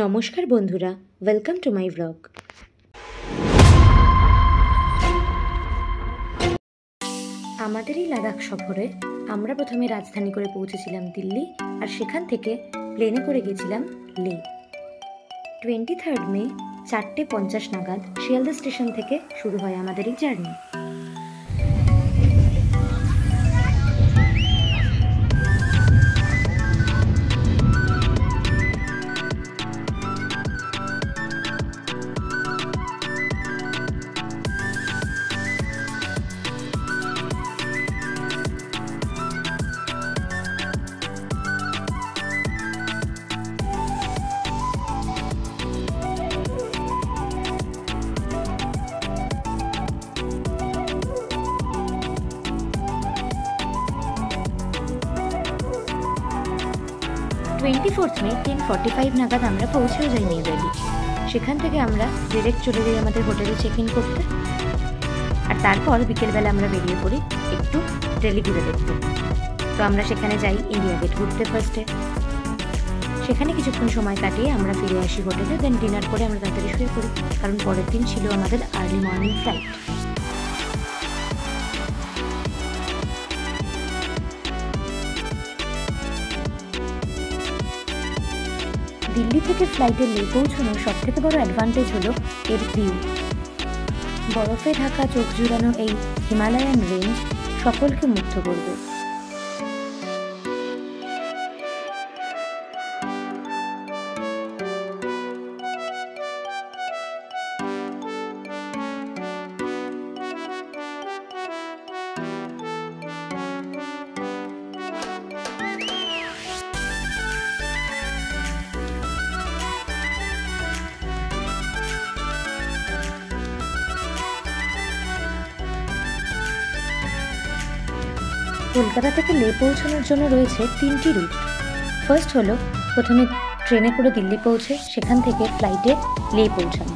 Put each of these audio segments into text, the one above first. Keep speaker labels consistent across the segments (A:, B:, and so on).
A: নমস্কার বন্ধুরা, welcome to my blog. আমাদের এই লাদাখ সফরে আমরা প্রথমে রাজধানী করে পৌঁছেছিলাম দিল্লি, আর সেখান থেকে প্লেনে করে গেছিলাম লে। 23 মে 4:50 নাগাদ শিয়ালদা স্টেশন থেকে শুরু হয় আমাদের এই জার্নি। মে 10:45 নাগাদ আমরা পৌঁছেও যাই নিউ দিল্লি। সেখান থেকে আমরা ডিরেক্ট চলে যাই আমাদের হোটেলে চেক ইন করতে, আর তারপর বিকেলবেলা আমরা বেরিয়ে পড়ি একটু দিল্লি ঘুরে দেখতে। তো আমরা সেখানে যাই ইন্ডিয়া গেট ঘুরতে ফার্স্টে। সেখানে কিছুক্ষণ সময় কাটিয়ে আমরা ফিরে আসি হোটেলে, দেন ডিনার করে আমরা তাড়াতাড়ি শুয়ে পড়ি, কারণ পরের দিন ছিল আমাদের আর্লি মর্নিং ফ্লাইট। দিল্লি থেকে ফ্লাইটে লে পৌঁছানোর সবথেকে বড় অ্যাডভান্টেজ হলো এর ভিউ। বরফে ঢাকা চোখ জুড়ানো এই হিমালয়ান রেঞ্জ সকলকে মুগ্ধ করবে। কলকাতা থেকে লে পৌঁছানোর জন্য রয়েছে 3টি রুট। ফার্স্ট হলো প্রথমে ট্রেনে করে দিল্লি পৌঁছে সেখান থেকে ফ্লাইটে লে পৌঁছানো।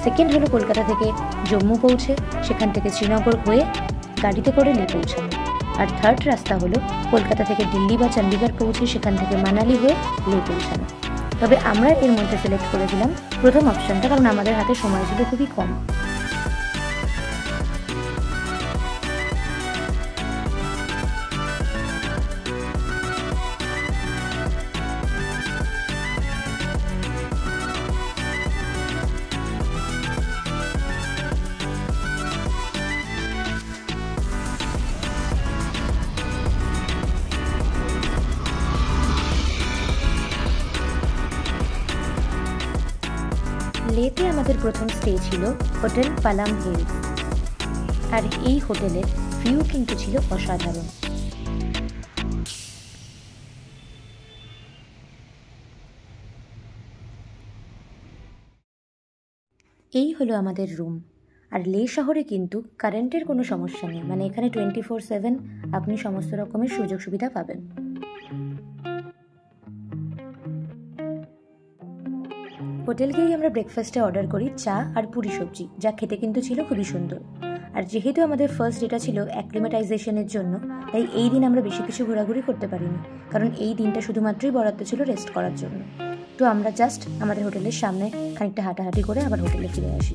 A: সেকেন্ড হলো কলকাতা থেকে জম্মু পৌঁছে সেখান থেকে শ্রীনগর হয়ে গাড়িতে করে লে পৌঁছানো। আর থার্ড রাস্তা হলো কলকাতা থেকে দিল্লি বা চণ্ডীগড় পৌঁছে সেখান থেকে মানালি হয়ে লে পৌঁছানো। তবে আমরা এর মধ্যে সিলেক্ট করেছিলাম প্রথম অপশনটা, কারণ আমাদের হাতে সময় ছিল খুবই কম। লেতে আমাদের প্রথম স্টে ছিল হোটেল পালাম হিলস, আর এই হোটেলের ভিউ কিন্তু ছিল অসাধারণ। এই হলো আমাদের রুম। আর লে শহরে কিন্তু কারেন্টের কোনো সমস্যা নেই, মানে এখানে 24/7 আপনি সমস্ত রকমের সুযোগ সুবিধা পাবেন। হোটেল গিয়েই আমরা ব্রেকফাস্টে অর্ডার করি চা আর পুরি সবজি, যা খেতে কিন্তু ছিল খুবই সুন্দর। আর যেহেতু আমাদের ফার্স্ট ডেটা ছিল অ্যাক্লিমেটাইজেশনের জন্য, তাই এই দিন আমরা বেশি কিছু ঘোরাঘুরি করতে পারিনি, কারণ এই দিনটা শুধুমাত্রই বরাদ্দ ছিল রেস্ট করার জন্য। তো আমরা জাস্ট আমাদের হোটেলের সামনে খানিকটা হাঁটাহাঁটি করে আবার হোটেলে ফিরে আসি।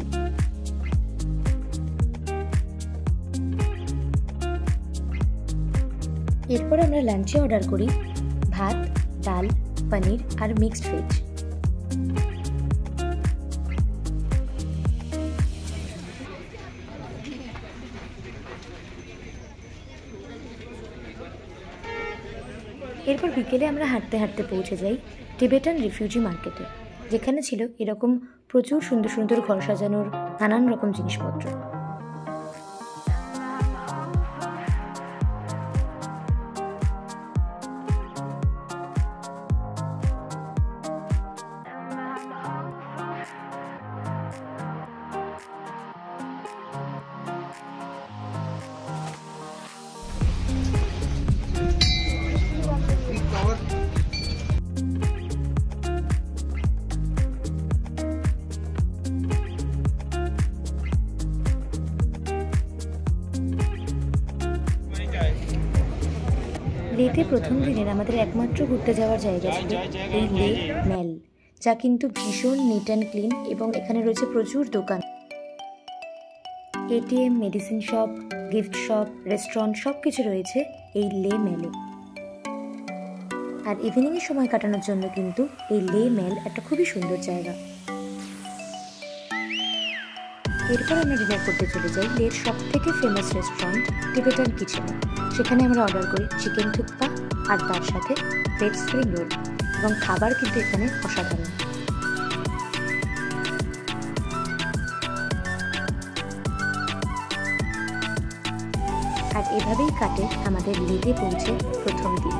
A: এরপর আমরা লাঞ্চে অর্ডার করি ভাত, ডাল, পনির আর মিক্সড ভেজ। এরপর বিকেলে আমরা হাঁটতে হাঁটতে পৌঁছে যাই টিবেটান রিফিউজি মার্কেটে, যেখানে ছিল এরকম প্রচুর সুন্দর সুন্দর ঘর সাজানোর নানান রকম জিনিসপত্র। লেতে প্রথম দিনের আমাদের একমাত্র ঘুরতে যাওয়ার জায়গা ছিল এই লে মেল, যা কিন্তু ভীষণ নিট অ্যান্ড ক্লিন, এবং এখানে রয়েছে প্রচুর দোকান, ATM, medicine shop, gift shop, restaurant সব কিছু রয়েছে এই লে মেলে। আর ইভিনিংয়ে সময় কাটানোর জন্য কিন্তু এই লে মেল একটা খুবই সুন্দর জায়গা। এরপর আমরা ডিনার করতে চলে যাই লের সব থেকে ফেমাস রেস্টুরেন্ট টিবেটান কিচেনে। সেখানে আমরা অর্ডার করি চিকেন থুকপা আর তার সাথে ভেজ স্প্রিং রোল, এবং খাবার কিন্তু এখানে অসাধারণ। আর এভাবেই কাটে আমাদের লেতে পৌঁছে প্রথম দিন।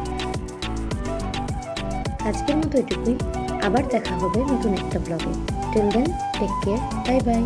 A: আজকের মতো এটুকুই, আবার দেখা হবে নতুন একটা ব্লগে। Till then take care, bye by.